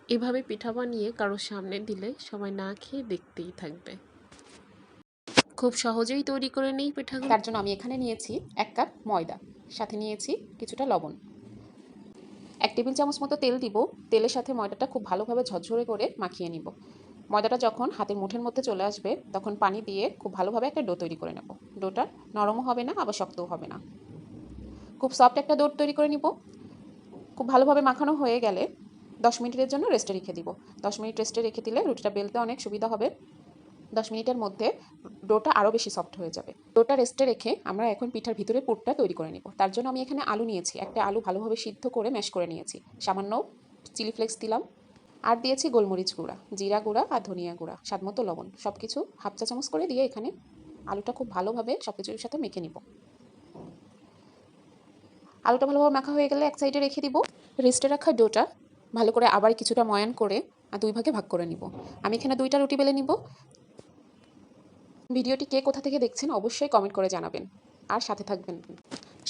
এভাবে পিঠা বানিয়ে কারোর সামনে দিলে সবাই না খেয়ে দেখতেই থাকবে। খুব সহজেই তৈরি করে নেই পিঠাগুলো। তার জন্য আমি এখানে নিয়েছি 1 কাপ ময়দা, সাথে নিয়েছি কিছুটা লবণ। 1 টেবিল চামচ মতো তেল দিব। তেলের সাথে ময়দাটা খুব ভালোভাবে ঝরঝরে করে মাখিয়ে নিব। ময়দাটা যখন হাতের মুঠের মধ্যে চলে আসবে তখন পানি দিয়ে খুব ভালোভাবে একটা ডো তৈরি করে নেব। ডোটা নরমও হবে না আবার শক্তও হবে না, খুব সফট একটা ডো তৈরি করে নিব। খুব ভালোভাবে মাখানো হয়ে গেলে 10 মিনিটের জন্য রেস্টে রেখে দিব। 10 মিনিট রেস্টে রেখে দিলে রুটিটা বেলতে অনেক সুবিধা হবে। 10 মিনিটের মধ্যে ডোটা আরও বেশি সফট হয়ে যাবে। ডোটা রেস্টে রেখে আমরা এখন পিঠার ভিতরে পুরটা তৈরি করে নিব। তার জন্য আমি এখানে আলু নিয়েছি। একটা আলু ভালোভাবে সিদ্ধ করে ম্যাশ করে নিয়েছি। সামান্য চিলি ফ্লেক্স দিলাম, আর দিয়েছি গোলমরিচ গুঁড়া, জিরা গুঁড়া আর ধনিয়া গুঁড়া, স্বাদমতো লবণ। সব কিছু হাফ চা চামচ করে দিয়ে এখানে আলুটা খুব ভালোভাবে সব কিছুর সাথে মেখে নিব। আলুটা ভালোভাবে মাখা হয়ে গেলে এক সাইডে রেখে দিব। রেস্টে রাখা ডোটা ভালো করে আবার কিছুটা ময়ান করে আর 2 ভাগে ভাগ করে নিব। আমি এখানে 2টা রুটি বেলে নিব। ভিডিওটি কে কোথা থেকে দেখছেন অবশ্যই কমেন্ট করে জানাবেন আর সাথে থাকবেন।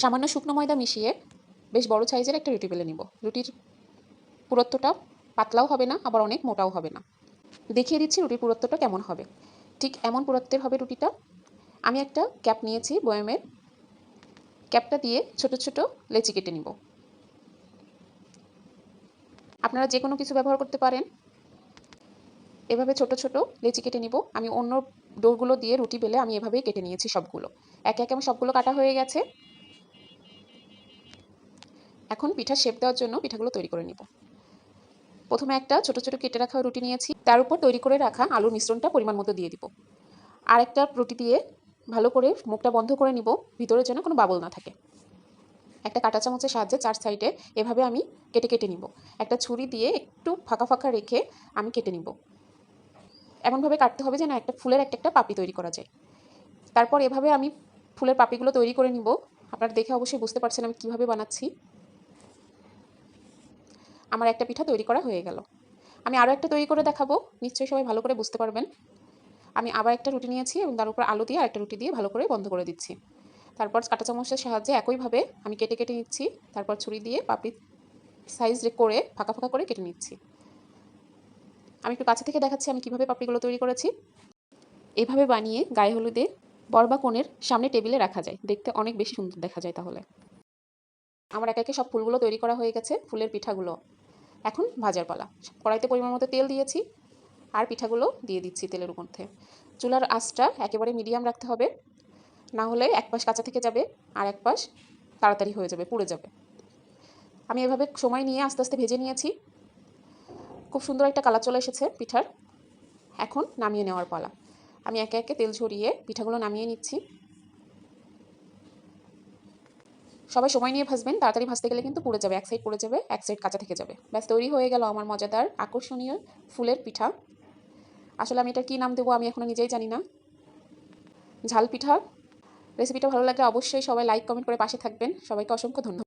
সামান্য শুকনো ময়দা মিশিয়ে বেশ বড় সাইজের একটা রুটি বেলে নিব। রুটির পুরুত্বটা পাতলাও হবে না আবার অনেক মোটাও হবে না। দেখিয়ে দিচ্ছি রুটির পুরুত্বটা কেমন হবে। ঠিক এমন পুরুত্বের হবে রুটিটা। আমি একটা ক্যাপ নিয়েছি বয়ামের, ক্যাপটা দিয়ে ছোট ছোট লেচি কেটে নিব। আপনারা যে কোনো কিছু ব্যবহার করতে পারেন। এভাবে ছোট ছোট লেচি কেটে নিব। আমি অন্য ডোগুলো দিয়ে রুটি বেলে আমি এভাবেই কেটে নিয়েছি সবগুলো। একে একে আমার সবগুলো কাটা হয়ে গেছে। এখন পিঠার শেপ দেওয়ার জন্য পিঠাগুলো তৈরি করে নিব। প্রথমে একটা ছোট ছোট কেটে রাখা রুটি নিয়েছি, তার উপর তৈরি করে রাখা আলুর মিশ্রণটা পরিমাণ মতো দিয়ে দিব। আর একটা রুটি দিয়ে ভালো করে মুখটা বন্ধ করে নিব, ভিতরে যেন কোনো বাবল না থাকে। একটা কাঁটা চামচের সাহায্যে 4 সাইডে এভাবে আমি কেটে কেটে নিব। একটা ছুরি দিয়ে একটু ফাঁকা ফাঁকা রেখে আমি কেটে নিব। এমনভাবে কাটতে হবে যেন একটা ফুলের একটা পাপড়ি তৈরি করা যায়। তারপর এভাবে আমি ফুলের পাপড়িগুলো তৈরি করে নিব। আপনারা দেখে অবশ্যই বুঝতে পারছেন আমি কীভাবে বানাচ্ছি। আমার একটা পিঠা তৈরি করা হয়ে গেল। আমি আরও একটা তৈরি করে দেখাবো, নিশ্চয়ই সবাই ভালো করে বুঝতে পারবেন। আমি আবার একটা রুটি নিয়েছি এবং তার উপর আলু দিয়ে আরেকটা রুটি দিয়ে ভালো করে বন্ধ করে দিচ্ছি। তারপর কাঁটা চামচের সাহায্যে একইভাবে আমি কেটে কেটে নিচ্ছি। তারপর ছুরি দিয়ে পাপড়ি সাইজ করে ফাঁকা ফাঁকা করে কেটে নিচ্ছি। আমি একটু কাছে থেকে দেখাচ্ছি আমি কীভাবে পাপড়িগুলো তৈরি করেছি। এভাবে বানিয়ে গায়ে হলুদে বর বা কনের সামনে টেবিলে রাখা যায়, দেখতে অনেক বেশি সুন্দর দেখা যায়। তাহলে আমার একে একে সব ফুলগুলো তৈরি করা হয়ে গেছে, ফুলের পিঠাগুলো। এখন ভাজার পালা। কড়াইতে পরিমাণ মতো তেল দিয়েছি আর পিঠাগুলো দিয়ে দিচ্ছি তেলের মধ্যে। চুলার আঁচটা একেবারে মিডিয়াম রাখতে হবে, না হলে এক পাশ কাঁচা থেকে যাবে আর এক পাশ তাড়াতাড়ি হয়ে যাবে, পুড়ে যাবে। আমি এভাবে সময় নিয়ে আস্তে আস্তে ভেজে নিয়েছি। খুব সুন্দর একটা কালার চলে এসেছে পিঠার। এখন নামিয়ে নেওয়ার পালা। আমি একে একে তেল ঝরিয়ে পিঠাগুলো নামিয়ে নিচ্ছি। সবাই সময় নিয়ে ভাজবেন, তাড়াতাড়ি ভাজতে গেলে কিন্তু পুড়ে যাবে, এক সাইড পুড়ে যাবে, এক সাইড কাঁচা থেকে যাবে। ব্যাস তৈরি হয়ে গেল আমার মজাদার আকর্ষণীয় ফুলের পিঠা। আসলে আমি এটা কী নাম দেবো আমি এখনও নিজেই জানি না। ঝাল পিঠা। রেসিপিটা ভালো লাগলে অবশ্যই সবাই লাইক কমেন্ট করে পাশে থাকবেন। সবাইকে অসংখ্য ধন্যবাদ।